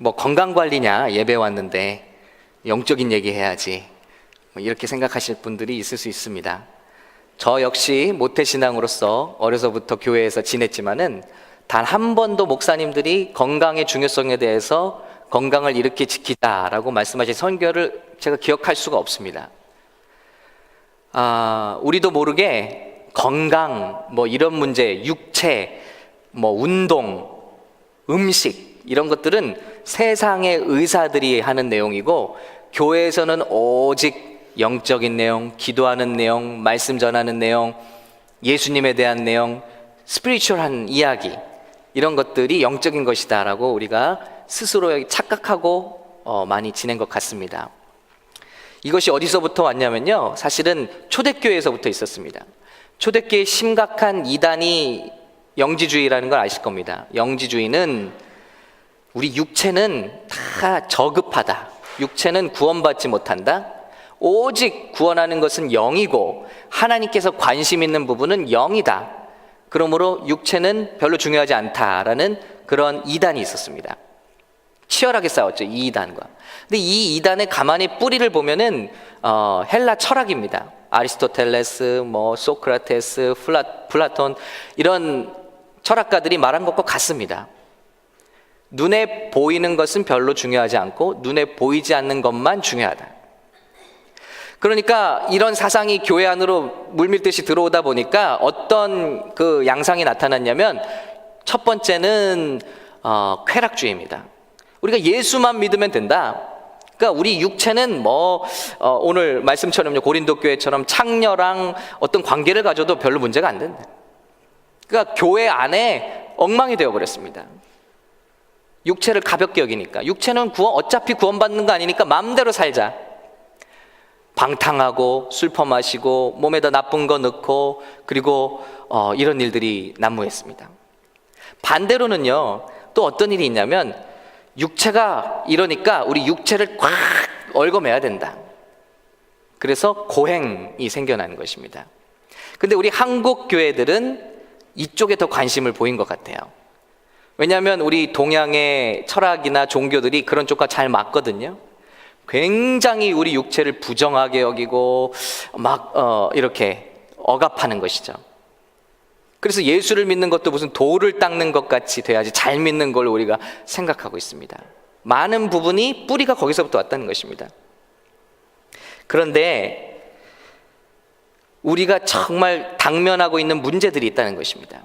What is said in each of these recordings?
뭐 건강관리냐, 예배 왔는데 영적인 얘기 해야지, 뭐 이렇게 생각하실 분들이 있을 수 있습니다. 저 역시 모태신앙으로서 어려서부터 교회에서 지냈지만은 단 한 번도 목사님들이 건강의 중요성에 대해서 건강을 이렇게 지키자라고 말씀하신 선교를 제가 기억할 수가 없습니다. 우리도 모르게 건강, 뭐 이런 문제, 육체, 뭐 운동, 음식 이런 것들은 세상의 의사들이 하는 내용이고, 교회에서는 오직 영적인 내용, 기도하는 내용, 말씀 전하는 내용, 예수님에 대한 내용, 스피리추얼한 이야기, 이런 것들이 영적인 것이다 라고 우리가 스스로 착각하고 많이 지낸 것 같습니다. 이것이 어디서부터 왔냐면요, 사실은 초대교회에서부터 있었습니다. 초대교회의 심각한 이단이 영지주의라는 걸 아실 겁니다. 영지주의는 우리 육체는 다 저급하다, 육체는 구원받지 못한다, 오직 구원하는 것은 영이고 하나님께서 관심 있는 부분은 영이다, 그러므로 육체는 별로 중요하지 않다라는 그런 이단이 있었습니다. 치열하게 싸웠죠, 이 이단과. 근데 이 이단의 가만히 뿌리를 보면은 헬라 철학입니다. 아리스토텔레스, 뭐 소크라테스, 플라톤, 이런 철학가들이 말한 것과 같습니다. 눈에 보이는 것은 별로 중요하지 않고 눈에 보이지 않는 것만 중요하다. 그러니까 이런 사상이 교회 안으로 물밀듯이 들어오다 보니까 어떤 그 양상이 나타났냐면, 첫 번째는 쾌락주의입니다. 우리가 예수만 믿으면 된다. 그러니까 우리 육체는 오늘 말씀처럼요, 고린도 교회처럼 창녀랑 어떤 관계를 가져도 별로 문제가 안 된다. 그러니까 교회 안에 엉망이 되어버렸습니다. 육체를 가볍게 여기니까, 육체는 어차피 구원받는 거 아니니까 마음대로 살자. 방탕하고 술 퍼마시고 몸에다 나쁜 거 넣고, 그리고 이런 일들이 난무했습니다. 반대로는요, 또 어떤 일이 있냐면, 육체가 이러니까 우리 육체를 꽉 얽어매야 된다. 그래서 고행이 생겨나는 것입니다. 근데 우리 한국 교회들은 이쪽에 더 관심을 보인 것 같아요. 왜냐하면 우리 동양의 철학이나 종교들이 그런 쪽과 잘 맞거든요. 굉장히 우리 육체를 부정하게 여기고 이렇게 억압하는 것이죠. 그래서 예수를 믿는 것도 무슨 돌을 닦는 것 같이 돼야지 잘 믿는 걸 우리가 생각하고 있습니다. 많은 부분이 뿌리가 거기서부터 왔다는 것입니다. 그런데 우리가 정말 당면하고 있는 문제들이 있다는 것입니다.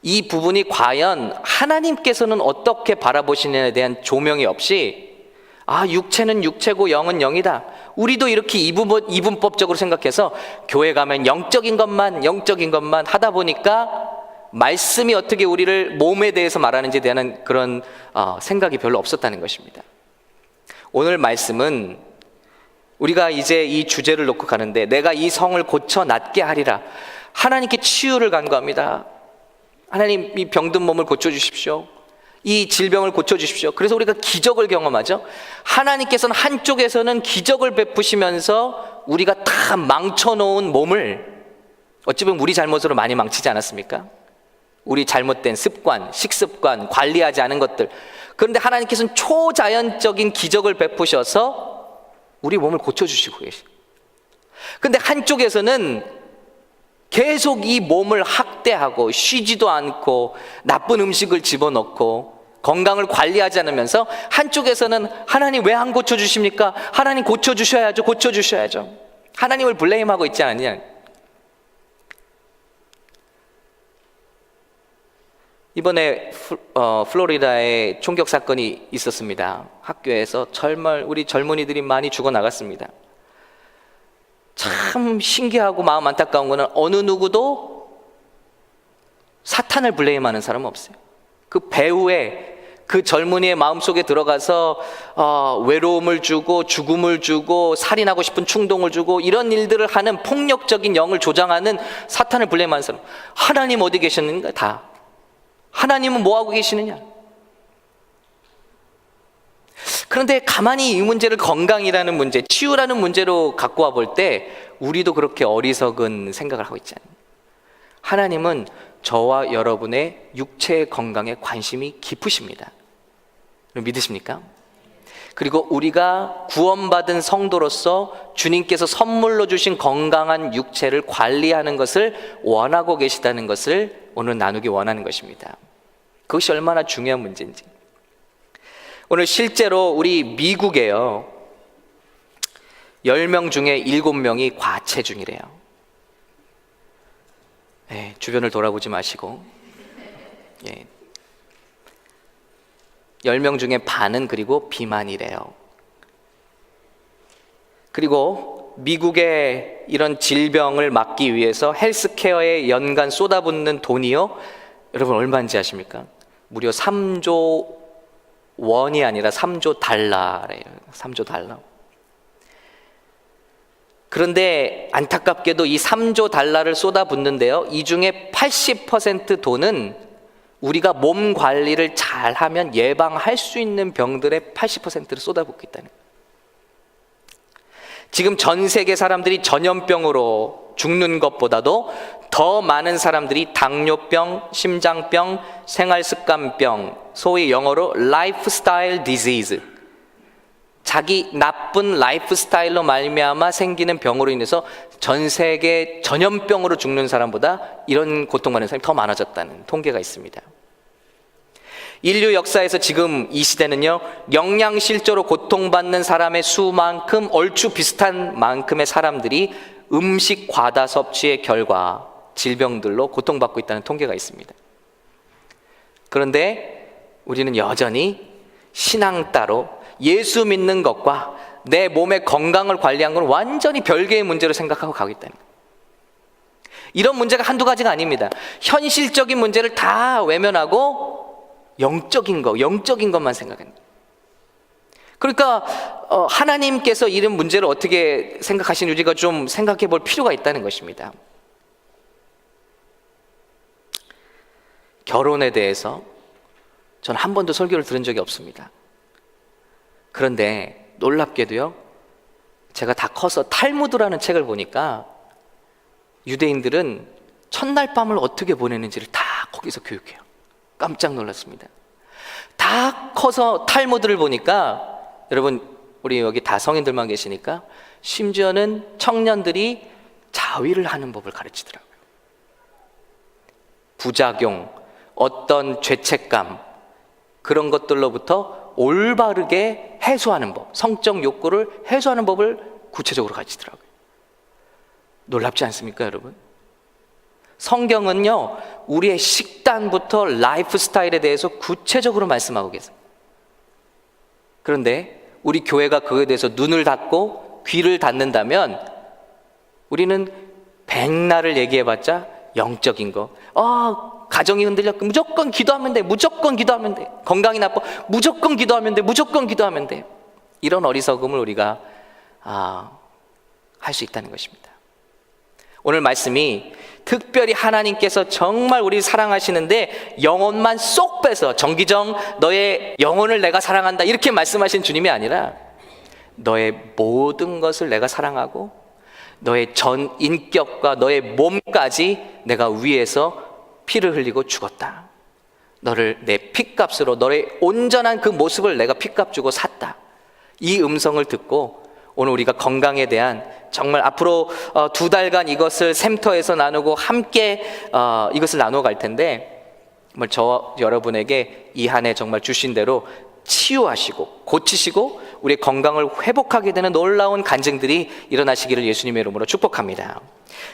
이 부분이 과연 하나님께서는 어떻게 바라보시느냐에 대한 조명이 없이, 육체는 육체고 영은 영이다, 우리도 이렇게 이분법적으로 생각해서 교회 가면 영적인 것만 하다 보니까 말씀이 어떻게 우리를 몸에 대해서 말하는지에 대한 그런 생각이 별로 없었다는 것입니다. 오늘 말씀은 우리가 이제 이 주제를 놓고 가는데, 내가 이 성을 고쳐 낫게 하리라. 하나님께 치유를 간구합니다. 하나님, 이 병든 몸을 고쳐주십시오. 이 질병을 고쳐주십시오. 그래서 우리가 기적을 경험하죠. 하나님께서는 한쪽에서는 기적을 베푸시면서 우리가 다 망쳐놓은 몸을, 어찌 보면 우리 잘못으로 많이 망치지 않았습니까? 우리 잘못된 습관, 식습관, 관리하지 않은 것들. 그런데 하나님께서는 초자연적인 기적을 베푸셔서 우리 몸을 고쳐주시고 계십니다. 그런데 한쪽에서는 계속 이 몸을 학대하고 쉬지도 않고 나쁜 음식을 집어넣고 건강을 관리하지 않으면서, 한쪽에서는 하나님 왜 안 고쳐주십니까? 하나님 고쳐주셔야죠. 하나님을 블레임하고 있지 않느냐. 이번에 플로리다에 총격 사건이 있었습니다. 학교에서 우리 젊은이들이 많이 죽어나갔습니다. 참 신기하고 마음 안타까운 거는, 어느 누구도 사탄을 블레임하는 사람은 없어요. 그 배후에 그 젊은이의 마음속에 들어가서 외로움을 주고 죽음을 주고 살인하고 싶은 충동을 주고 이런 일들을 하는 폭력적인 영을 조장하는 사탄을 블레임하는 사람, 하나님 어디 계셨는가? 다 하나님은 뭐하고 계시느냐? 그런데 가만히 이 문제를 건강이라는 문제, 치유라는 문제로 갖고 와 볼 때 우리도 그렇게 어리석은 생각을 하고 있지 않나요? 하나님은 저와 여러분의 육체의 건강에 관심이 깊으십니다. 믿으십니까? 그리고 우리가 구원받은 성도로서 주님께서 선물로 주신 건강한 육체를 관리하는 것을 원하고 계시다는 것을 오늘 나누기 원하는 것입니다. 그것이 얼마나 중요한 문제인지. 오늘 실제로 우리 미국에요, 10명 중에 7명이 과체중이래요. 네, 주변을 돌아보지 마시고, 10명 중에 반은 그리고 비만이래요. 그리고 미국의 이런 질병을 막기 위해서 헬스케어에 연간 쏟아붓는 돈이요, 여러분 얼마인지 아십니까? 무려 3조 원이 아니라 3조 달러래요. 3조 달러. 그런데 안타깝게도 이 3조 달러를 쏟아붓는데요, 이 중에 80% 돈은 우리가 몸 관리를 잘하면 예방할 수 있는 병들의 80%를 쏟아붓고 있다는 거예요. 지금 전 세계 사람들이 전염병으로 죽는 것보다도 더 많은 사람들이 당뇨병, 심장병, 생활습관병, 소위 영어로 라이프스타일 디지즈, 자기 나쁜 라이프 스타일로 말미암아 생기는 병으로 인해서 전 세계 전염병으로 죽는 사람보다 이런 고통받는 사람이 더 많아졌다는 통계가 있습니다. 인류 역사에서 지금 이 시대는요, 영양실조로 고통받는 사람의 수만큼 얼추 비슷한 만큼의 사람들이 음식 과다 섭취의 결과 질병들로 고통받고 있다는 통계가 있습니다. 그런데 우리는 여전히 신앙 따로 예수 믿는 것과 내 몸의 건강을 관리하는 건 완전히 별개의 문제로 생각하고 가고 있다는 거예요. 이런 문제가 한두 가지가 아닙니다. 현실적인 문제를 다 외면하고 영적인 것만 생각합니다. 그러니까 하나님께서 이런 문제를 어떻게 생각하시는지 우리가 좀 생각해 볼 필요가 있다는 것입니다. 결혼에 대해서 저는 한 번도 설교를 들은 적이 없습니다. 그런데 놀랍게도요, 제가 다 커서 탈무드라는 책을 보니까 유대인들은 첫날 밤을 어떻게 보내는지를 다 거기서 교육해요. 깜짝 놀랐습니다. 다 커서 탈무드를 보니까, 여러분 우리 여기 다 성인들만 계시니까, 심지어는 청년들이 자위를 하는 법을 가르치더라고요. 부작용, 어떤 죄책감, 그런 것들로부터 올바르게 해소하는 법, 성적 욕구를 해소하는 법을 구체적으로 가르치더라고요. 놀랍지 않습니까, 여러분? 성경은요, 우리의 식단부터 라이프 스타일에 대해서 구체적으로 말씀하고 계세요. 그런데 우리 교회가 그거에 대해서 눈을 닫고 귀를 닫는다면 우리는 백날을 얘기해봤자 영적인 거, 가정이 흔들려 무조건 기도하면 돼, 무조건 기도하면 돼, 건강이 나빠 무조건 기도하면 돼, 무조건 기도하면 돼, 이런 어리석음을 우리가 할 수 있다는 것입니다. 오늘 말씀이 특별히 하나님께서 정말 우리를 사랑하시는데 영혼만 쏙 빼서, 정기정 너의 영혼을 내가 사랑한다 이렇게 말씀하신 주님이 아니라 너의 모든 것을 내가 사랑하고 너의 전 인격과 너의 몸까지 내가 위해서 피를 흘리고 죽었다. 너를 내 피값으로, 너의 온전한 그 모습을 내가 피값 주고 샀다. 이 음성을 듣고 오늘 우리가 건강에 대한, 정말 앞으로 2달간 이것을 샘터에서 나누고 함께 이것을 나누어 갈 텐데, 정말 저 여러분에게 이 한 해 정말 주신 대로 치유하시고 고치시고 우리의 건강을 회복하게 되는 놀라운 간증들이 일어나시기를 예수님의 이름으로 축복합니다.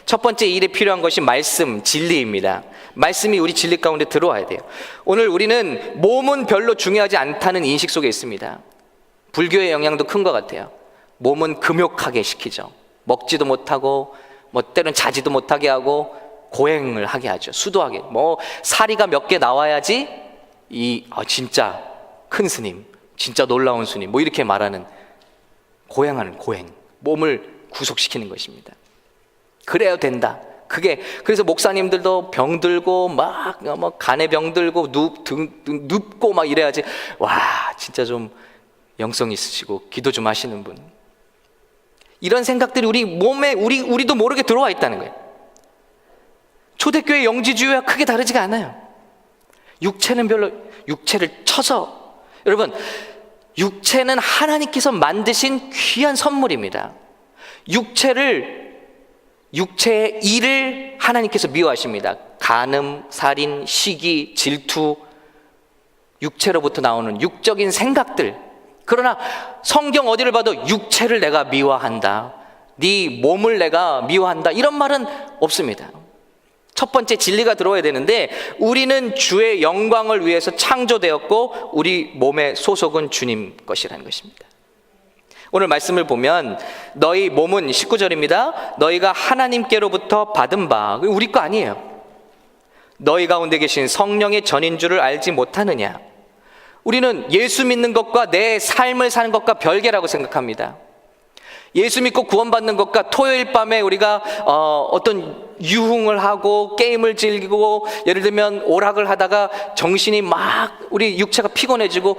첫 번째 일에 필요한 것이 말씀, 진리입니다. 말씀이 우리 진리 가운데 들어와야 돼요. 오늘 우리는 몸은 별로 중요하지 않다는 인식 속에 있습니다. 불교의 영향도 큰 것 같아요. 몸은 금욕하게 시키죠. 먹지도 못하고 때로는 자지도 못하게 하고 고행을 하게 하죠. 수도하게. 사리가 몇 개 나와야지 진짜 큰 스님, 진짜 놀라운 스님, 이렇게 말하는, 고행하는 고행, 몸을 구속시키는 것입니다. 그래야 된다. 그래서 목사님들도 병들고 간에 병들고 눕고 이래야지, 진짜 좀 영성 있으시고 기도 좀 하시는 분, 이런 생각들이 우리 몸에 우리도 모르게 들어와 있다는 거예요. 초대교회 영지주의와 크게 다르지가 않아요. 육체는 별로, 육체를 쳐서, 여러분, 육체는 하나님께서 만드신 귀한 선물입니다. 육체의 일을 하나님께서 미워하십니다. 간음, 살인, 시기, 질투, 육체로부터 나오는 육적인 생각들. 그러나 성경 어디를 봐도 육체를 내가 미워한다, 네 몸을 내가 미워한다, 이런 말은 없습니다. 첫 번째 진리가 들어와야 되는데, 우리는 주의 영광을 위해서 창조되었고 우리 몸의 소속은 주님 것이라는 것입니다. 오늘 말씀을 보면 너희 몸은 19절입니다. 너희가 하나님께로부터 받은 바, 우리 거 아니에요. 너희 가운데 계신 성령의 전인 줄을 알지 못하느냐. 우리는 예수 믿는 것과 내 삶을 사는 것과 별개라고 생각합니다. 예수 믿고 구원받는 것과 토요일 밤에 우리가 어떤 유흥을 하고 게임을 즐기고, 예를 들면 오락을 하다가 정신이 막, 우리 육체가 피곤해지고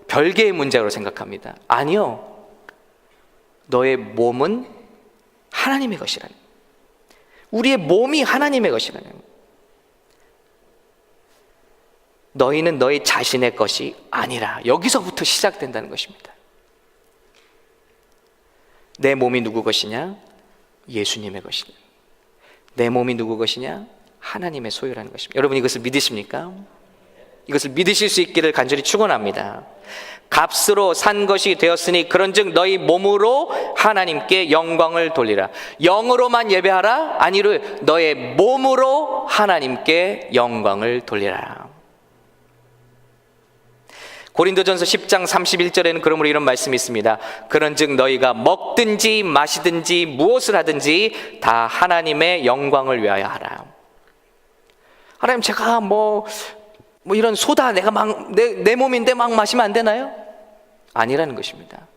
별개의 문제로 생각합니다. 아니요, 너의 몸은 하나님의 것이라는, 우리의 몸이 하나님의 것이라는, 너희는 너희 자신의 것이 아니라, 여기서부터 시작된다는 것입니다. 내 몸이 누구 것이냐? 예수님의 것이냐. 내 몸이 누구 것이냐? 하나님의 소유라는 것입니다. 여러분, 이것을 믿으십니까? 이것을 믿으실 수 있기를 간절히 축원합니다. 값으로 산 것이 되었으니 그런즉 너희 몸으로 하나님께 영광을 돌리라. 영으로만 예배하라? 아니로 너의 몸으로 하나님께 영광을 돌리라. 고린도전서 10장 31절에는 그러므로 이런 말씀이 있습니다. 그런즉 너희가 먹든지 마시든지 무엇을 하든지 다 하나님의 영광을 위하여 하라. 하나님, 제가 뭐 이런 소다 내가 막 내 몸인데 막 마시면 안 되나요? 아니라는 것입니다.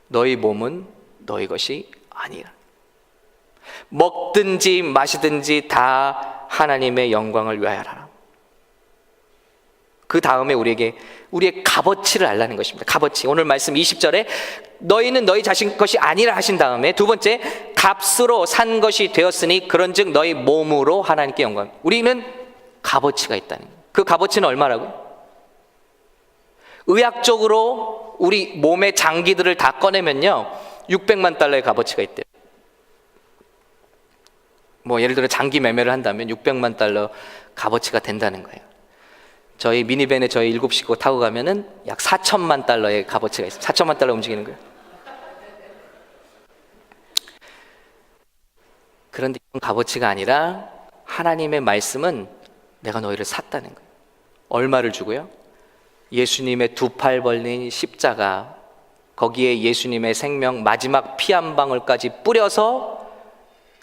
너희 몸은 너희 것이 아니라. 먹든지 마시든지 다 하나님의 영광을 위하여 하라. 그 다음에 우리에게 우리의 값어치를 알라는 것입니다. 값어치. 오늘 말씀 20절에 너희는 너희 자신 것이 아니라 하신 다음에, 두 번째, 값으로 산 것이 되었으니 그런즉 너희 몸으로 하나님께 영광. 우리는 값어치가 있다는 거예요. 그 값어치는 얼마라고요? 의학적으로 우리 몸의 장기들을 다 꺼내면요 600만 달러의 값어치가 있대요. 뭐 예를 들어 장기 매매를 한다면 600만 달러 값어치가 된다는 거예요. 저희 미니밴에 저희 7식구 타고 가면은 약 4천만 달러의 값어치가 있습니다. 4천만 달러 움직이는 거예요. 그런데 이런 값어치가 아니라 하나님의 말씀은 내가 너희를 샀다는 거예요. 얼마를 주고요? 예수님의 두 팔 벌린 십자가, 거기에 예수님의 생명 마지막 피 한 방울까지 뿌려서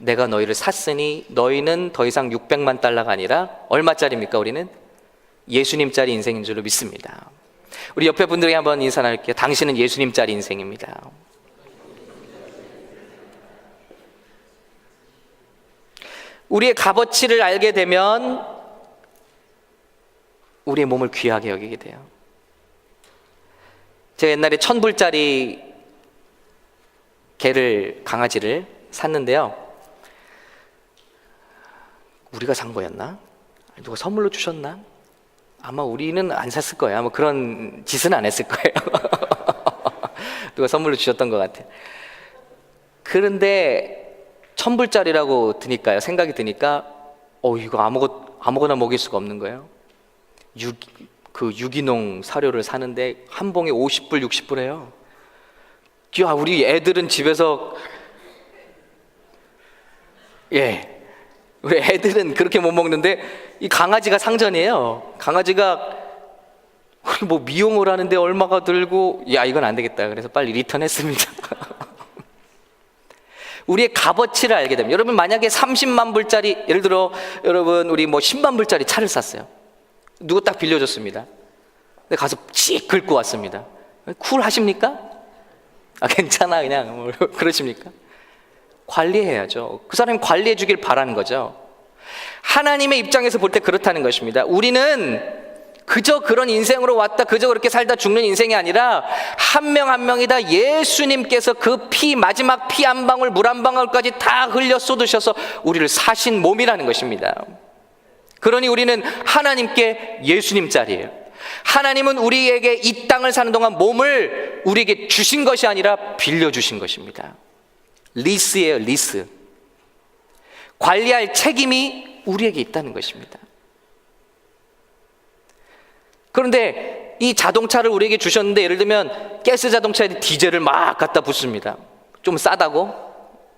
내가 너희를 샀으니 너희는 더 이상 600만 달러가 아니라 얼마짜리입니까? 우리는 예수님짜리 인생인 줄로 믿습니다. 우리 옆에 분들에게 한번 인사 나눌게요. 당신은 예수님짜리 인생입니다. 우리의 값어치를 알게 되면 우리의 몸을 귀하게 여기게 돼요. 제가 옛날에 1,000불짜리 강아지를 샀는데요, 우리가 산 거였나? 누가 선물로 주셨나? 아마 우리는 안 샀을 거예요. 아마 그런 짓은 안 했을 거예요. 누가 선물로 주셨던 것 같아요. 그런데 1,000불짜리라고 드니까요, 생각이 드니까 이거 아무거나 먹일 수가 없는 거예요. 유기농 사료를 사는데 한 봉에 50불, 60불이에요. 야, 우리 애들은 집에서 우리 애들은 그렇게 못 먹는데 이 강아지가 상전이에요. 강아지가 뭐 미용을 하는데 얼마가 들고, 이건 안 되겠다. 그래서 빨리 리턴했습니다. 우리의 값어치를 알게 됩니다. 여러분, 만약에 30만 불짜리, 예를 들어 여러분 우리 뭐 10만 불짜리 차를 샀어요. 누구 딱 빌려줬습니다. 근데 가서 씩 긁고 왔습니다. 쿨 하십니까? 괜찮아 그냥 뭐 그러십니까? 관리해야죠. 그 사람이 관리해 주길 바라는 거죠. 하나님의 입장에서 볼 때 그렇다는 것입니다. 우리는 그저 그런 인생으로 왔다, 그저 그렇게 살다 죽는 인생이 아니라 한 명 한 명이 다 예수님께서 그 피, 마지막 피 한 방울, 물 한 방울까지 다 흘려 쏟으셔서 우리를 사신 몸이라는 것입니다. 그러니 우리는 하나님께 예수님 짤이에요. 하나님은 우리에게 이 땅을 사는 동안 몸을 우리에게 주신 것이 아니라 빌려주신 것입니다. 리스예요, 리스. 관리할 책임이 우리에게 있다는 것입니다. 그런데 이 자동차를 우리에게 주셨는데, 예를 들면 가스 자동차에 디젤을 막 갖다 붓습니다. 좀 싸다고?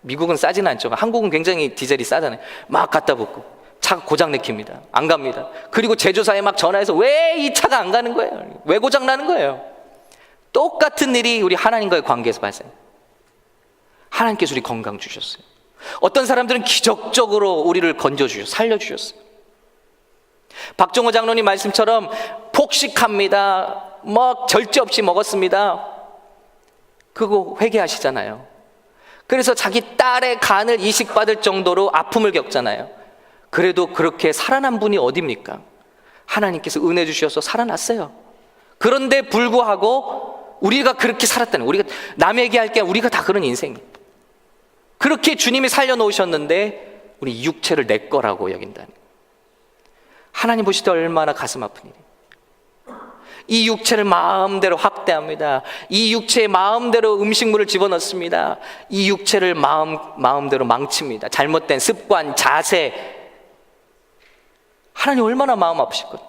미국은 싸지는 않죠. 한국은 굉장히 디젤이 싸잖아요. 막 갖다 붓고 차가 고장 내킵니다. 안 갑니다. 그리고 제조사에 막 전화해서 왜 이 차가 안 가는 거예요? 왜 고장 나는 거예요? 똑같은 일이 우리 하나님과의 관계에서 발생해요. 하나님께서 우리 건강 주셨어요. 어떤 사람들은 기적적으로 우리를 건져주셨어요. 살려주셨어요. 박종호 장로님 말씀처럼 폭식합니다. 절제 없이 먹었습니다. 그거 회개하시잖아요. 그래서 자기 딸의 간을 이식받을 정도로 아픔을 겪잖아요. 그래도 그렇게 살아난 분이 어딥니까? 하나님께서 은혜 주셔서 살아났어요. 그런데 불구하고 우리가 그렇게 살았다는, 우리가 남에게 할 게 우리가 다 그런 인생이에요. 그렇게 주님이 살려놓으셨는데 우리 육체를 내 거라고 여긴다는 거예요. 하나님 보실 때 얼마나 가슴 아픈 일이에요. 이 육체를 마음대로 확대합니다. 이 육체에 마음대로 음식물을 집어넣습니다. 이 육체를 마음대로 망칩니다. 잘못된 습관, 자세. 하나님 얼마나 마음 아프실 거예요.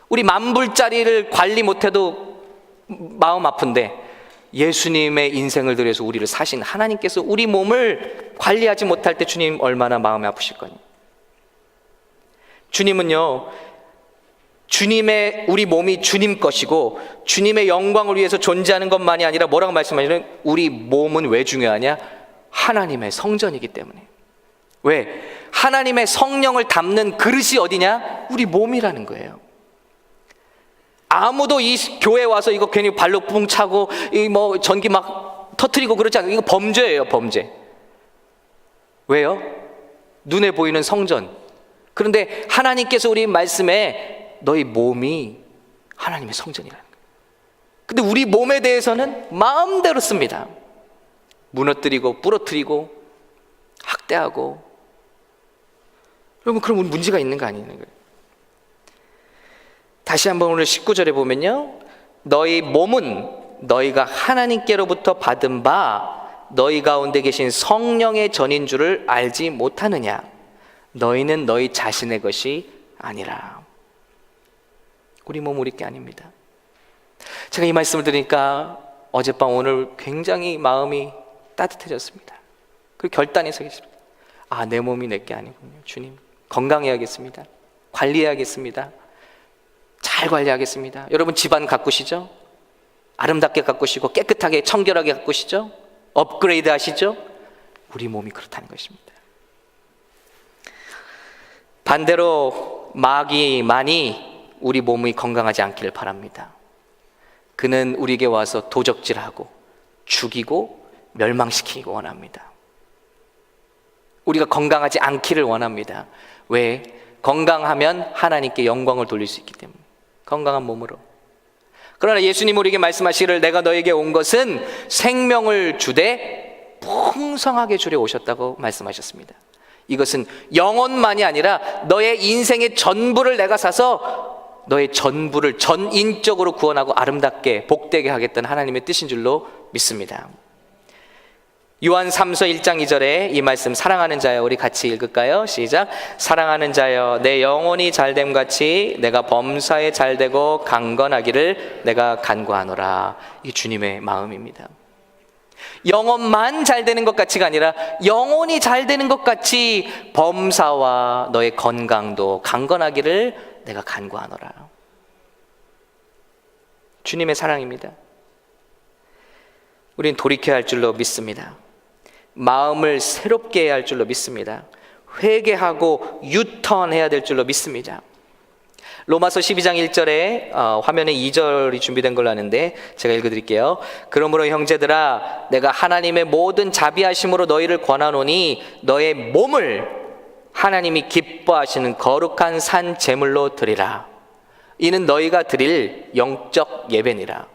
우리 10,000불짜리를 관리 못해도 마음 아픈데, 예수님의 인생을 들여서 우리를 사신 하나님께서 우리 몸을 관리하지 못할 때 주님 얼마나 마음이 아프실 거니. 주님은요, 주님의, 우리 몸이 주님 것이고 주님의 영광을 위해서 존재하는 것만이 아니라 뭐라고 말씀하시냐면, 우리 몸은 왜 중요하냐? 하나님의 성전이기 때문에. 왜? 하나님의 성령을 담는 그릇이 어디냐? 우리 몸이라는 거예요. 아무도 이 교회 와서 이거 괜히 발로 뿡 차고 전기 막 터트리고 그러지 않아요. 이거 범죄예요, 범죄. 왜요? 눈에 보이는 성전. 그런데 하나님께서 우리 말씀에 너희 몸이 하나님의 성전이라는 거예요. 근데 우리 몸에 대해서는 마음대로 씁니다. 무너뜨리고 부러뜨리고 학대하고. 여러분, 그럼 문제가 있는 거 아니에요? 다시 한번 오늘 19절에 보면요, 너희 몸은 너희가 하나님께로부터 받은 바 너희 가운데 계신 성령의 전인 줄을 알지 못하느냐? 너희는 너희 자신의 것이 아니라. 우리 몸 우리 게 아닙니다. 제가 이 말씀을 들으니까 어젯밤 오늘 굉장히 마음이 따뜻해졌습니다. 그 결단이 서겠습니다. 아, 내 몸이 내 게 아니군요. 주님, 건강해야겠습니다. 관리해야겠습니다. 잘 관리하겠습니다. 여러분, 집안 가꾸시죠? 아름답게 가꾸시고 깨끗하게 청결하게 가꾸시죠? 업그레이드 하시죠? 우리 몸이 그렇다는 것입니다. 반대로 마귀만이 우리 몸이 건강하지 않기를 바랍니다. 그는 우리에게 와서 도적질하고 죽이고 멸망시키고 원합니다. 우리가 건강하지 않기를 원합니다. 왜? 건강하면 하나님께 영광을 돌릴 수 있기 때문에. 건강한 몸으로. 그러나 예수님 우리에게 말씀하시기를 내가 너에게 온 것은 생명을 주되 풍성하게 주려 오셨다고 말씀하셨습니다. 이것은 영혼만이 아니라 너의 인생의 전부를 내가 사서 너의 전부를 전인적으로 구원하고 아름답게 복되게 하겠다는 하나님의 뜻인 줄로 믿습니다. 요한 3서 1장 2절에 이 말씀, 사랑하는 자여, 우리 같이 읽을까요? 시작. 사랑하는 자여, 내 영혼이 잘됨 같이 내가 범사에 잘되고 강건하기를 내가 간구하노라. 이게 주님의 마음입니다. 영혼만 잘되는 것 같이가 아니라 영혼이 잘되는 것 같이 범사와 너의 건강도 강건하기를 내가 간구하노라. 주님의 사랑입니다. 우린 돌이켜야 할 줄로 믿습니다. 마음을 새롭게 해야 할 줄로 믿습니다. 회개하고 유턴해야 될 줄로 믿습니다. 로마서 12장 1절에 화면에 2절이 준비된 걸로 아는데 제가 읽어드릴게요. 그러므로 형제들아, 내가 하나님의 모든 자비하심으로 너희를 권하노니 너의 몸을 하나님이 기뻐하시는 거룩한 산 제물로 드리라. 이는 너희가 드릴 영적 예배니라.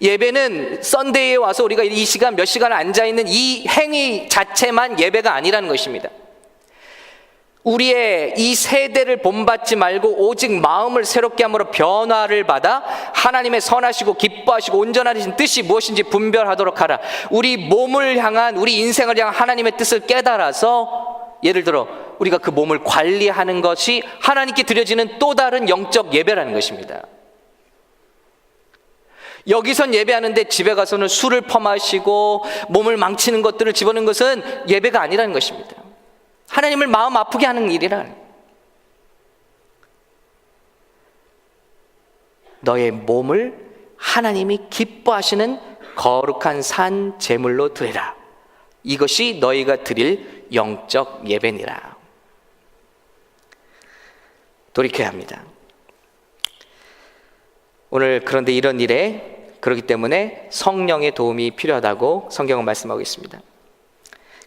예배는 썬데이에 와서 우리가 이 시간 몇 시간 앉아있는 이 행위 자체만 예배가 아니라는 것입니다. 우리의 이 세대를 본받지 말고 오직 마음을 새롭게 함으로 변화를 받아 하나님의 선하시고 기뻐하시고 온전하신 뜻이 무엇인지 분별하도록 하라. 우리 몸을 향한, 우리 인생을 향한 하나님의 뜻을 깨달아서, 예를 들어 우리가 그 몸을 관리하는 것이 하나님께 드려지는 또 다른 영적 예배라는 것입니다. 여기선 예배하는데 집에 가서는 술을 퍼마시고 몸을 망치는 것들을 집어넣는 것은 예배가 아니라는 것입니다. 하나님을 마음 아프게 하는 일이라. 너의 몸을 하나님이 기뻐하시는 거룩한 산 제물로 드리라. 이것이 너희가 드릴 영적 예배니라. 돌이켜야 합니다. 오늘 그런데 이런 일에, 그렇기 때문에 성령의 도움이 필요하다고 성경은 말씀하고 있습니다.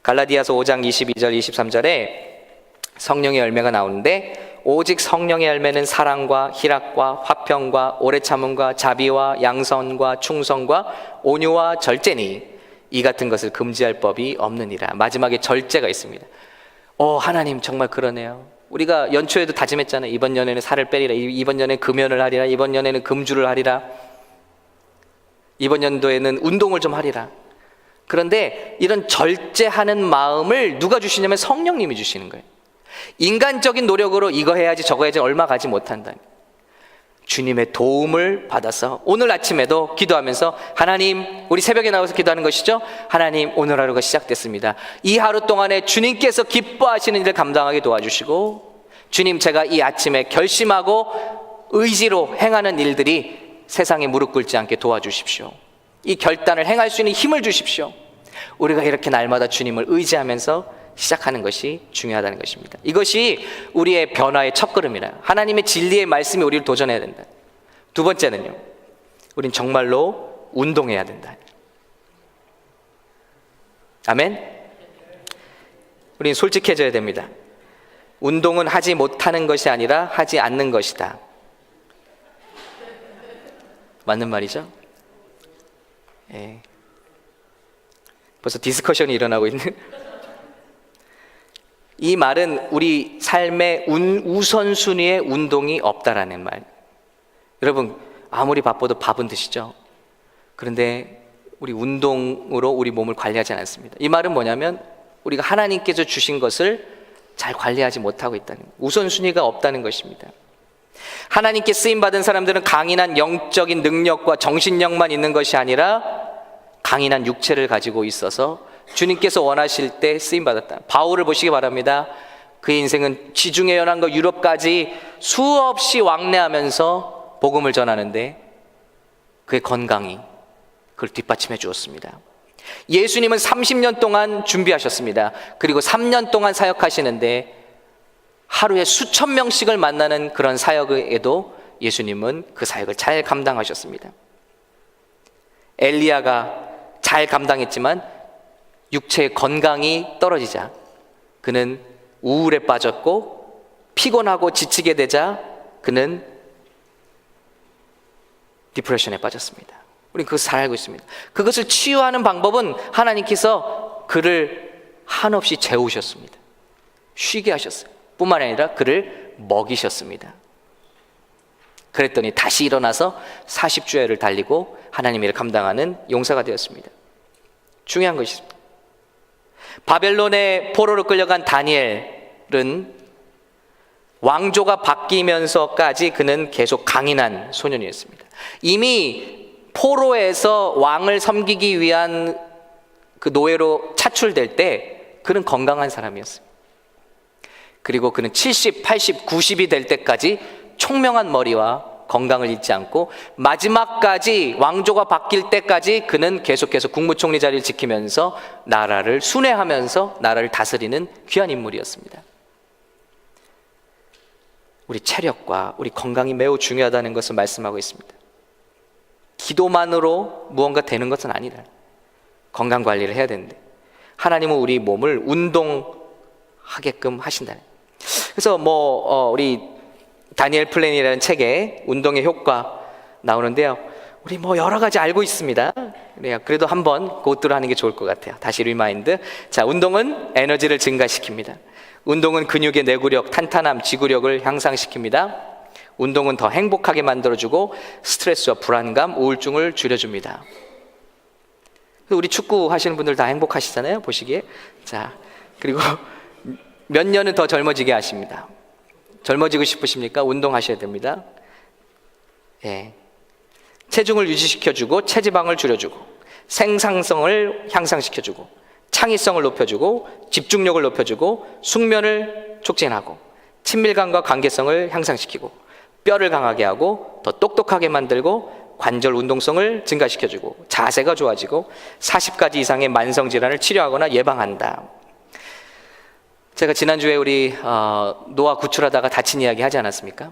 갈라디아서 5장 22절 23절에 성령의 열매가 나오는데, 오직 성령의 열매는 사랑과 희락과 화평과 오래 참음과 자비와 양선과 충성과 온유와 절제니 이 같은 것을 금지할 법이 없느니라. 마지막에 절제가 있습니다. 하나님 정말 그러네요. 우리가 연초에도 다짐했잖아요. 이번 연에는 살을 빼리라, 이번 연에는 금연을 하리라, 이번 연에는 금주를 하리라, 이번 연도에는 운동을 좀 하리라. 그런데 이런 절제하는 마음을 누가 주시냐면 성령님이 주시는 거예요. 인간적인 노력으로 이거 해야지 저거 해야지 얼마 가지 못한다. 주님의 도움을 받아서 오늘 아침에도 기도하면서, 하나님, 우리 새벽에 나와서 기도하는 것이죠. 하나님, 오늘 하루가 시작됐습니다. 이 하루 동안에 주님께서 기뻐하시는 일을 감당하게 도와주시고, 주님, 제가 이 아침에 결심하고 의지로 행하는 일들이 세상에 무릎 꿇지 않게 도와주십시오. 이 결단을 행할 수 있는 힘을 주십시오. 우리가 이렇게 날마다 주님을 의지하면서 시작하는 것이 중요하다는 것입니다. 이것이 우리의 변화의 첫걸음이라. 하나님의 진리의 말씀이 우리를 도전해야 된다. 두 번째는요, 우린 정말로 운동해야 된다. 아멘? 우린 솔직해져야 됩니다. 운동은 하지 못하는 것이 아니라 하지 않는 것이다. 맞는 말이죠? 예. 벌써 디스커션이 일어나고 있는. 이 말은 우리 삶의 우선순위에 운동이 없다라는 말. 여러분, 아무리 바빠도 밥은 드시죠? 그런데 우리 운동으로 우리 몸을 관리하지 않습니다. 이 말은 뭐냐면 우리가 하나님께서 주신 것을 잘 관리하지 못하고 있다는, 우선순위가 없다는 것입니다. 하나님께 쓰임받은 사람들은 강인한 영적인 능력과 정신력만 있는 것이 아니라 강인한 육체를 가지고 있어서 주님께서 원하실 때 쓰임받았다. 바울을 보시기 바랍니다. 그의 인생은 지중해 연안과 유럽까지 수없이 왕래하면서 복음을 전하는데 그의 건강이 그걸 뒷받침해 주었습니다. 예수님은 30년 동안 준비하셨습니다. 그리고 3년 동안 사역하시는데 하루에 수천 명씩을 만나는 그런 사역에도 예수님은 그 사역을 잘 감당하셨습니다. 엘리야가 잘 감당했지만 육체의 건강이 떨어지자 그는 우울에 빠졌고, 피곤하고 지치게 되자 그는 디프레션에 빠졌습니다. 우리는 그것을 잘 알고 있습니다. 그것을 치유하는 방법은 하나님께서 그를 한없이 재우셨습니다. 쉬게 하셨어요. 뿐만 아니라 그를 먹이셨습니다. 그랬더니 다시 일어나서 40주야를 달리고 하나님의 일을 감당하는 용사가 되었습니다. 중요한 것입니다. 바벨론의 포로로 끌려간 다니엘은 왕조가 바뀌면서까지 그는 계속 강인한 소년이었습니다. 이미 포로에서 왕을 섬기기 위한 그 노예로 차출될 때 그는 건강한 사람이었습니다. 그리고 그는 70, 80, 90이 될 때까지 총명한 머리와 건강을 잃지 않고 마지막까지 왕조가 바뀔 때까지 그는 계속해서 국무총리 자리를 지키면서 나라를 순회하면서 나라를 다스리는 귀한 인물이었습니다. 우리 체력과 우리 건강이 매우 중요하다는 것을 말씀하고 있습니다. 기도만으로 무언가 되는 것은 아니다. 건강 관리를 해야 되는데 하나님은 우리 몸을 운동하게끔 하신다. 그래서 우리 다니엘 플랜이라는 책에 운동의 효과 나오는데요. 우리 뭐 여러 가지 알고 있습니다. 그래도 한번 그것들을 하는 게 좋을 것 같아요. 다시 리마인드. 자, 운동은 에너지를 증가시킵니다. 운동은 근육의 내구력, 탄탄함, 지구력을 향상시킵니다. 운동은 더 행복하게 만들어주고 스트레스와 불안감, 우울증을 줄여줍니다. 우리 축구 하시는 분들 다 행복하시잖아요, 보시기에. 자, 그리고 몇 년은 더 젊어지게 하십니다. 젊어지고 싶으십니까? 운동하셔야 됩니다. 예. 체중을 유지시켜주고 체지방을 줄여주고 생산성을 향상시켜주고 창의성을 높여주고 집중력을 높여주고 숙면을 촉진하고 친밀감과 관계성을 향상시키고 뼈를 강하게 하고 더 똑똑하게 만들고 관절 운동성을 증가시켜주고 자세가 좋아지고 40가지 이상의 만성질환을 치료하거나 예방한다. 제가 지난주에 우리 노아 구출하다가 다친 이야기 하지 않았습니까?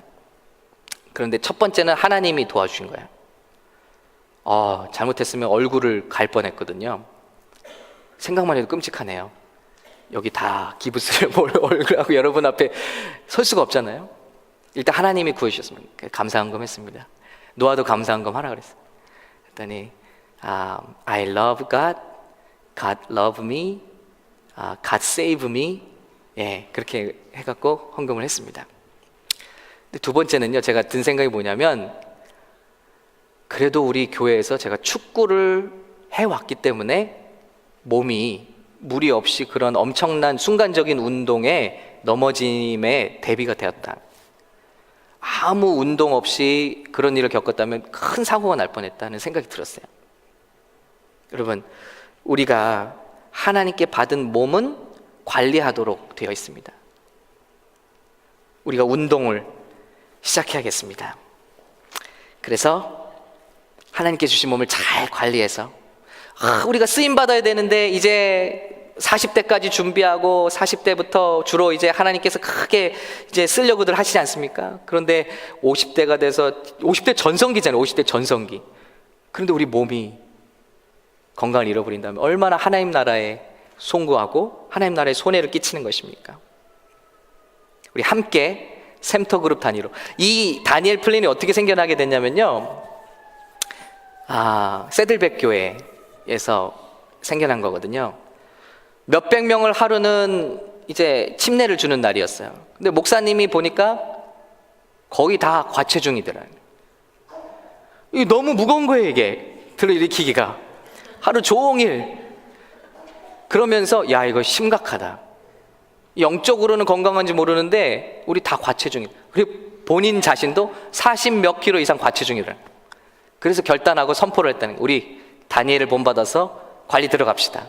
그런데 첫 번째는 하나님이 도와주신 거예요. 잘못했으면 얼굴을 갈 뻔했거든요. 생각만 해도 끔찍하네요. 여기 다 기부스를 얼굴하고 여러분 앞에 설 수가 없잖아요. 일단 하나님이 구해주셨습니다. 감사한금 했습니다. 노아도 감사한금 하라 그랬어요. 그랬더니 I love God, God love me, God save me. 예, 그렇게 해갖고 헌금을 했습니다. 근데 두 번째는요, 제가 든 생각이 뭐냐면, 그래도 우리 교회에서 제가 축구를 해왔기 때문에 몸이 무리 없이 그런 엄청난 순간적인 운동에 넘어짐에 대비가 되었다. 아무 운동 없이 그런 일을 겪었다면 큰 사고가 날 뻔했다는 생각이 들었어요. 여러분, 우리가 하나님께 받은 몸은 관리하도록 되어 있습니다. 우리가 운동을 시작해야겠습니다. 그래서 하나님께 주신 몸을 잘 관리해서 우리가 쓰임 받아야 되는데 이제 40대까지 준비하고 40대부터 주로 이제 하나님께서 크게 이제 쓰려고들 하시지 않습니까? 그런데 50대가 돼서 50대 전성기잖아요. 50대 전성기. 그런데 우리 몸이 건강을 잃어버린다면 얼마나 하나님 나라에 송구하고 하나님 나라에 손해를 끼치는 것입니까? 우리 함께 샘터그룹 단위로 이 다니엘 플랜이 어떻게 생겨나게 됐냐면요, 세들백 교회에서 생겨난 거거든요. 몇백 명을 하루는 이제 침례를 주는 날이었어요. 근데 목사님이 보니까 거의 다 과체중이더라고요. 이게 너무 무거운 거예요, 이게 들어일으키기가. 하루 종일. 그러면서 야, 이거 심각하다. 영적으로는 건강한지 모르는데 우리 다 과체중이다. 그리고 본인 자신도 40 몇 킬로 이상 과체중이라. 그래서 결단하고 선포를 했다는 거예요. 우리 다니엘을 본받아서 관리 들어갑시다.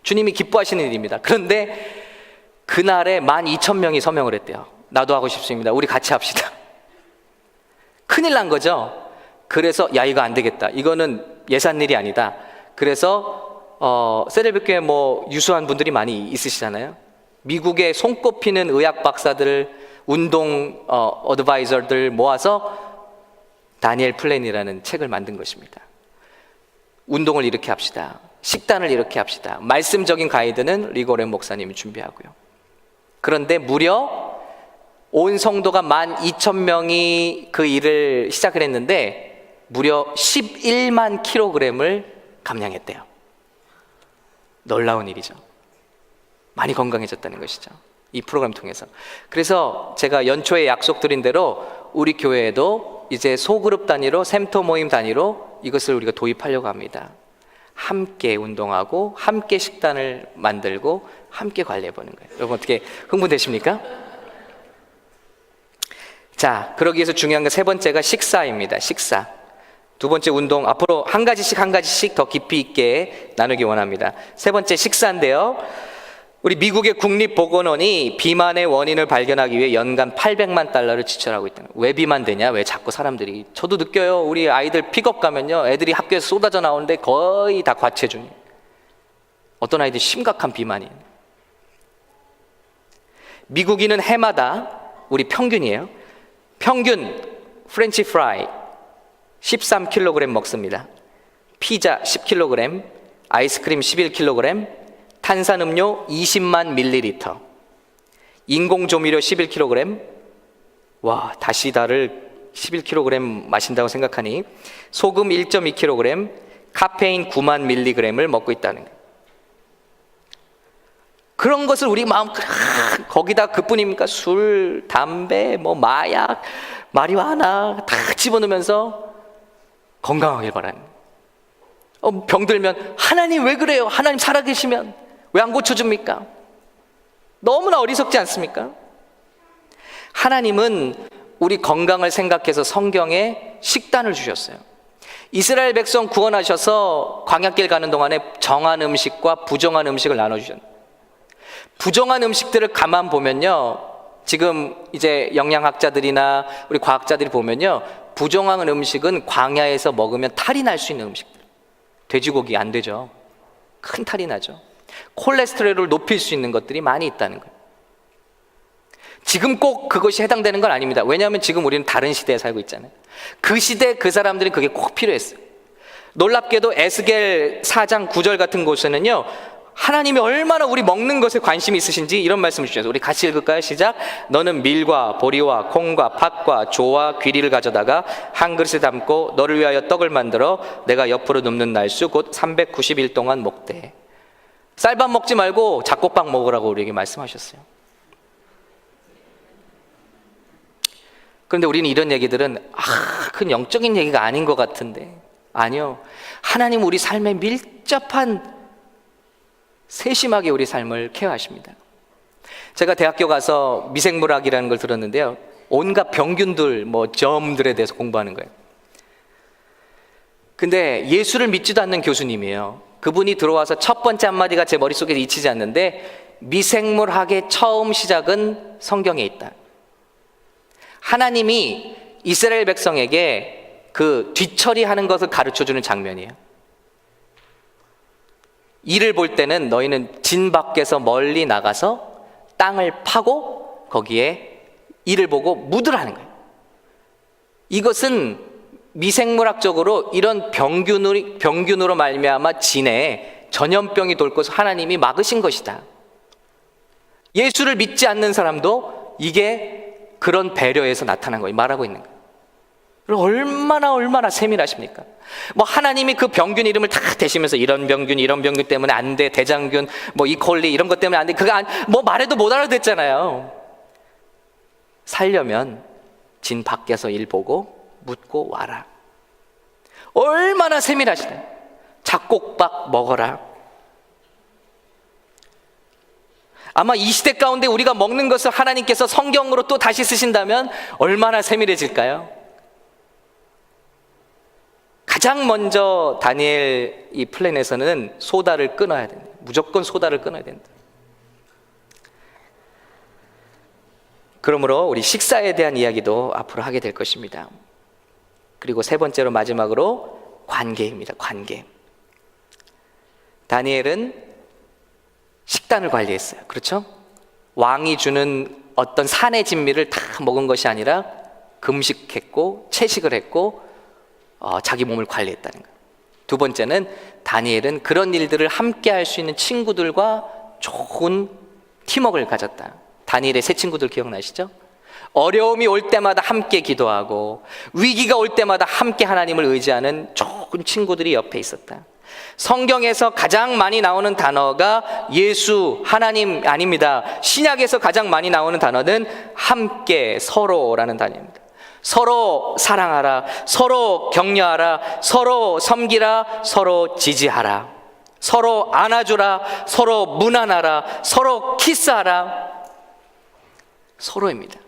주님이 기뻐하시는 일입니다. 그런데 그날에 12,000명이 서명을 했대요. 나도 하고 싶습니다. 우리 같이 합시다. 큰일 난 거죠. 그래서 야, 이거 안 되겠다. 이거는 예산 일이 아니다. 그래서 세들백 교회 뭐 유수한 분들이 많이 있으시잖아요. 미국의 손꼽히는 의학 박사들, 운동 어드바이저들 모아서 다니엘 플랜이라는 책을 만든 것입니다. 운동을 이렇게 합시다. 식단을 이렇게 합시다. 말씀적인 가이드는 리고렌 목사님이 준비하고요. 그런데 무려 온 성도가 12,000명이 그 일을 시작을 했는데 무려 11만 킬로그램을 감량했대요. 놀라운 일이죠. 많이 건강해졌다는 것이죠. 이 프로그램 통해서. 그래서 제가 연초에 약속드린 대로 우리 교회에도 이제 소그룹 단위로, 샘터 모임 단위로 이것을 우리가 도입하려고 합니다. 함께 운동하고 함께 식단을 만들고 함께 관리해보는 거예요. 여러분 어떻게 흥분되십니까? 자, 그러기 위해서 중요한 건 세 번째가 식사입니다. 식사. 두 번째 운동, 앞으로 한 가지씩 더 깊이 있게 나누기 원합니다. 세 번째 식사인데요, 우리 미국의 국립보건원이 비만의 원인을 발견하기 위해 연간 800만 달러를 지출하고 있다는 거예요. 왜 비만 되냐? 왜 자꾸 사람들이, 저도 느껴요. 우리 아이들 픽업 가면요, 애들이 학교에서 쏟아져 나오는데 거의 다 과체중이에요. 어떤 아이들 심각한 비만이에요. 미국인은 해마다, 우리 평균이에요, 평균 프렌치 프라이 13kg 먹습니다. 피자 10kg, 아이스크림 11kg, 탄산음료 20만 ml, 인공조미료 11kg, 와, 다시다를 11kg 마신다고 생각하니 소금 1.2kg, 카페인 9만 mg을 먹고 있다는 거예요. 그런 것을 우리 마음, 거기다 그뿐입니까? 술, 담배, 뭐 마약, 마리화나 다 집어넣으면서 건강하길 바라는 거예요. 병들면 하나님 왜 그래요? 하나님 살아계시면 왜 안 고쳐줍니까? 너무나 어리석지 않습니까? 하나님은 우리 건강을 생각해서 성경에 식단을 주셨어요. 이스라엘 백성 구원하셔서 광야길 가는 동안에 정한 음식과 부정한 음식을 나눠주셨어요. 부정한 음식들을 가만 보면요, 지금 이제 영양학자들이나 우리 과학자들이 보면요, 부정한 음식은 광야에서 먹으면 탈이 날 수 있는 음식들. 돼지고기 안 되죠. 큰 탈이 나죠. 콜레스테롤을 높일 수 있는 것들이 많이 있다는 거예요. 지금 꼭 그것이 해당되는 건 아닙니다. 왜냐하면 지금 우리는 다른 시대에 살고 있잖아요. 그 시대 그 사람들은 그게 꼭 필요했어요. 놀랍게도 에스겔 4장 9절 같은 곳에는요, 하나님이 얼마나 우리 먹는 것에 관심이 있으신지 이런 말씀을 주셨어요. 우리 같이 읽을까요? 시작. 너는 밀과 보리와 콩과 팥과 조와 귀리를 가져다가 한 그릇에 담고 너를 위하여 떡을 만들어 내가 옆으로 눕는 날수 곧 390일 동안 먹되. 쌀밥 먹지 말고 잡곡밥 먹으라고 우리에게 말씀하셨어요. 그런데 우리는 이런 얘기들은 큰 영적인 얘기가 아닌 것 같은데, 아니요, 하나님 우리 삶에 밀접한 세심하게 우리 삶을 케어하십니다. 제가 대학교 가서 미생물학이라는 걸 들었는데요, 온갖 병균들, 점들에 대해서 공부하는 거예요. 근데 예수를 믿지도 않는 교수님이에요. 그분이 들어와서 첫 번째 한마디가 제 머릿속에 잊히지 않는데, 미생물학의 처음 시작은 성경에 있다. 하나님이 이스라엘 백성에게 그 뒤처리하는 것을 가르쳐주는 장면이에요. 이를 볼 때는 너희는 진 밖에서 멀리 나가서 땅을 파고 거기에 이를 보고 묻으라는 거예요. 이것은 미생물학적으로 이런 병균으로 말미암아 진에 전염병이 돌 것을 하나님이 막으신 것이다. 예수를 믿지 않는 사람도 이게 그런 배려에서 나타난 거예요. 말하고 있는 거예요. 얼마나 세밀하십니까? 하나님이 그 병균 이름을 다 대시면서 이런 병균 때문에 안 돼, 대장균, 이콜리 이런 것 때문에 안 돼, 말해도 못 알아듣잖아요. 살려면 진 밖에서 일 보고 묻고 와라. 얼마나 세밀하시다. 잡곡밥 먹어라. 아마 이 시대 가운데 우리가 먹는 것을 하나님께서 성경으로 또 다시 쓰신다면 얼마나 세밀해질까요? 가장 먼저 다니엘 이 플랜에서는 소다를 끊어야 된다. 무조건 소다를 끊어야 된다. 그러므로 우리 식사에 대한 이야기도 앞으로 하게 될 것입니다. 그리고 세 번째로 마지막으로 관계입니다. 관계. 다니엘은 식단을 관리했어요. 그렇죠? 왕이 주는 어떤 산의 진미를 다 먹은 것이 아니라 금식했고 채식을 했고 자기 몸을 관리했다는 거예요. 두 번째는 다니엘은 그런 일들을 함께 할 수 있는 친구들과 좋은 팀워크를 가졌다. 다니엘의 세 친구들 기억나시죠? 어려움이 올 때마다 함께 기도하고 위기가 올 때마다 함께 하나님을 의지하는 좋은 친구들이 옆에 있었다. 성경에서 가장 많이 나오는 단어가 예수, 하나님 아닙니다. 신약에서 가장 많이 나오는 단어는 함께, 서로라는 단어입니다. 서로 사랑하라, 서로 격려하라, 서로 섬기라, 서로 지지하라, 서로 안아주라, 서로 문안하라, 서로 키스하라. 서로입니다.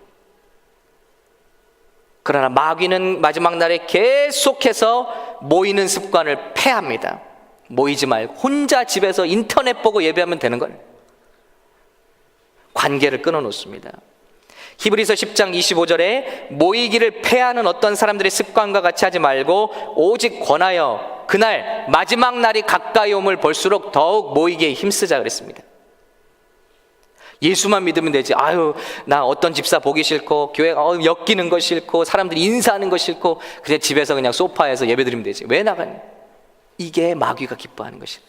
그러나 마귀는 마지막 날에 계속해서 모이는 습관을 폐합니다. 모이지 말고 혼자 집에서 인터넷 보고 예배하면 되는 거예요. 관계를 끊어놓습니다. 히브리서 10장 25절에 모이기를 폐하는 어떤 사람들의 습관과 같이 하지 말고 오직 권하여 그날 마지막 날이 가까이 옴을 볼수록 더욱 모이기에 힘쓰자 그랬습니다. 예수만 믿으면 되지. 나 어떤 집사 보기 싫고 교회 엮이는 거 싫고 사람들이 인사하는 거 싫고 그냥 집에서 그냥 소파에서 예배 드리면 되지. 왜 나가니? 이게 마귀가 기뻐하는 것이다.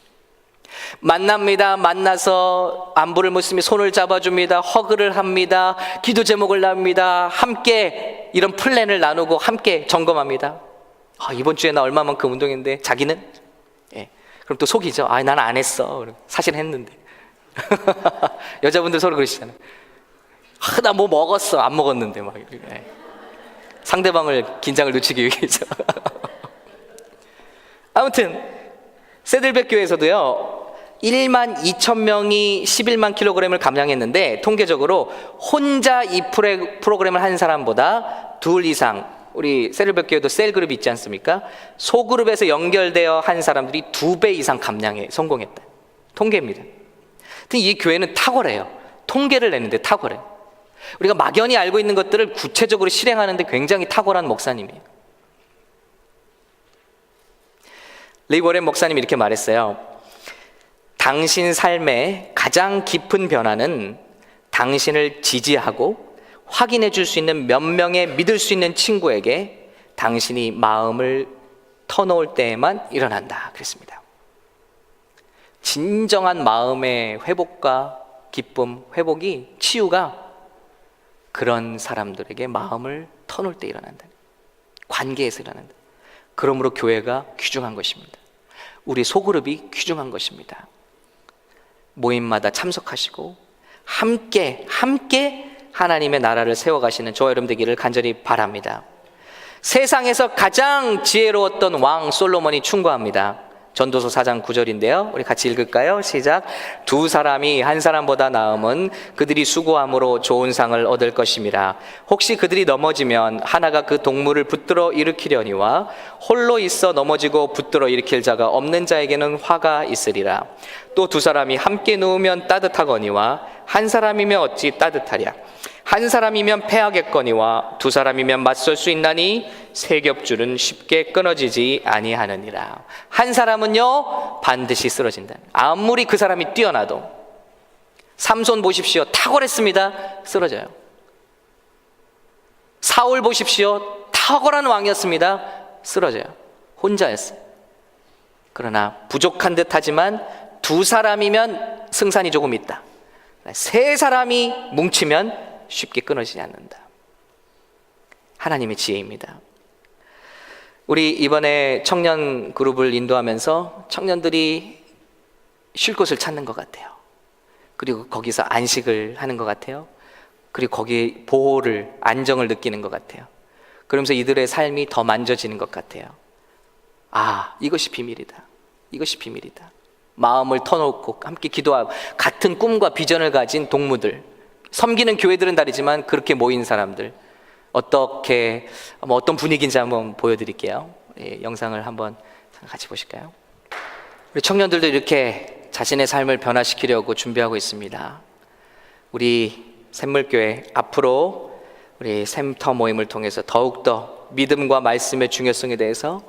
만납니다. 만나서 안부를 묻으며 손을 잡아줍니다. 허그를 합니다. 기도 제목을 나눕니다. 함께 이런 플랜을 나누고 함께 점검합니다. 이번 주에 나 얼마만큼 운동했는데 자기는? 예. 그럼 또 속이죠. 난 안 했어. 사실 했는데. 여자분들 서로 그러시잖아요. 나 뭐 먹었어. 안 먹었는데 막. 예. 상대방을 긴장을 늦추기 위해서. 아무튼 새들백 교회에서도요 1만 2천 명이 11만 킬로그램을 감량했는데, 통계적으로 혼자 이 프로그램을 한 사람보다 둘 이상, 우리 새들백 교회도 셀그룹이 있지 않습니까? 소그룹에서 연결되어 한 사람들이 2배 이상 감량에 성공했다. 통계입니다. 이 교회는 탁월해요. 통계를 내는데 탁월해요. 우리가 막연히 알고 있는 것들을 구체적으로 실행하는데 굉장히 탁월한 목사님이에요. 레이 워렌 목사님이 이렇게 말했어요. 당신 삶의 가장 깊은 변화는 당신을 지지하고 확인해 줄 수 있는 몇 명의 믿을 수 있는 친구에게 당신이 마음을 터놓을 때에만 일어난다 그랬습니다. 진정한 마음의 회복과 기쁨, 회복이, 치유가 그런 사람들에게 마음을 터놓을 때 일어난다. 관계에서 일어난다. 그러므로 교회가 귀중한 것입니다. 우리 소그룹이 귀중한 것입니다. 모임마다 참석하시고 함께 하나님의 나라를 세워가시는 저와 여러분 되기를 간절히 바랍니다. 세상에서 가장 지혜로웠던 왕 솔로몬이 충고합니다. 전도서 4장 9절인데요 우리 같이 읽을까요? 시작. 두 사람이 한 사람보다 나음은 그들이 수고함으로 좋은 상을 얻을 것임이라. 혹시 그들이 넘어지면 하나가 그 동물을 붙들어 일으키려니와 홀로 있어 넘어지고 붙들어 일으킬 자가 없는 자에게는 화가 있으리라. 또 두 사람이 함께 누우면 따뜻하거니와 한 사람이면 어찌 따뜻하랴. 한 사람이면 패하겠거니와 두 사람이면 맞설 수 있나니 세 겹줄은 쉽게 끊어지지 아니하느니라. 한 사람은요 반드시 쓰러진다. 아무리 그 사람이 뛰어나도. 삼손 보십시오. 탁월했습니다. 쓰러져요. 사울 보십시오. 탁월한 왕이었습니다. 쓰러져요. 혼자였어요. 그러나 부족한 듯 하지만 두 사람이면 승산이 조금 있다. 세 사람이 뭉치면 쉽게 끊어지지 않는다. 하나님의 지혜입니다. 우리 이번에 청년 그룹을 인도하면서 청년들이 쉴 곳을 찾는 것 같아요. 그리고 거기서 안식을 하는 것 같아요. 그리고 거기에 보호를, 안정을 느끼는 것 같아요. 그러면서 이들의 삶이 더 만져지는 것 같아요. 이것이 비밀이다. 이것이 비밀이다. 마음을 터놓고 함께 기도하고 같은 꿈과 비전을 가진 동무들, 섬기는 교회들은 다르지만 그렇게 모인 사람들, 어떤 분위기인지 한번 보여드릴게요. 영상을 한번 같이 보실까요? 우리 청년들도 이렇게 자신의 삶을 변화시키려고 준비하고 있습니다. 우리 샘물교회 앞으로 우리 샘터 모임을 통해서 더욱더 믿음과 말씀의 중요성에 대해서,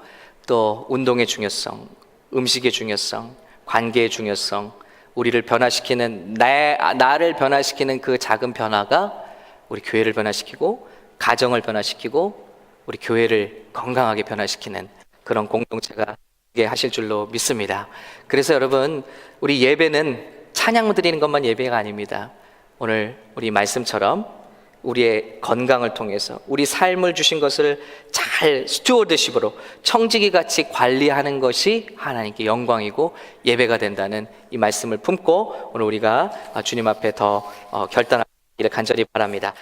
또 운동의 중요성, 음식의 중요성, 관계의 중요성, 우리를 변화시키는, 나를 변화시키는 그 작은 변화가 우리 교회를 변화시키고 가정을 변화시키고 우리 교회를 건강하게 변화시키는 그런 공동체가 되게 하실 줄로 믿습니다. 그래서 여러분, 우리 예배는 찬양 드리는 것만 예배가 아닙니다. 오늘 우리 말씀처럼 우리의 건강을 통해서 우리 삶을 주신 것을 잘 스튜어드십으로 청지기 같이 관리하는 것이 하나님께 영광이고 예배가 된다는 이 말씀을 품고 오늘 우리가 주님 앞에 더 결단하기를 간절히 바랍니다.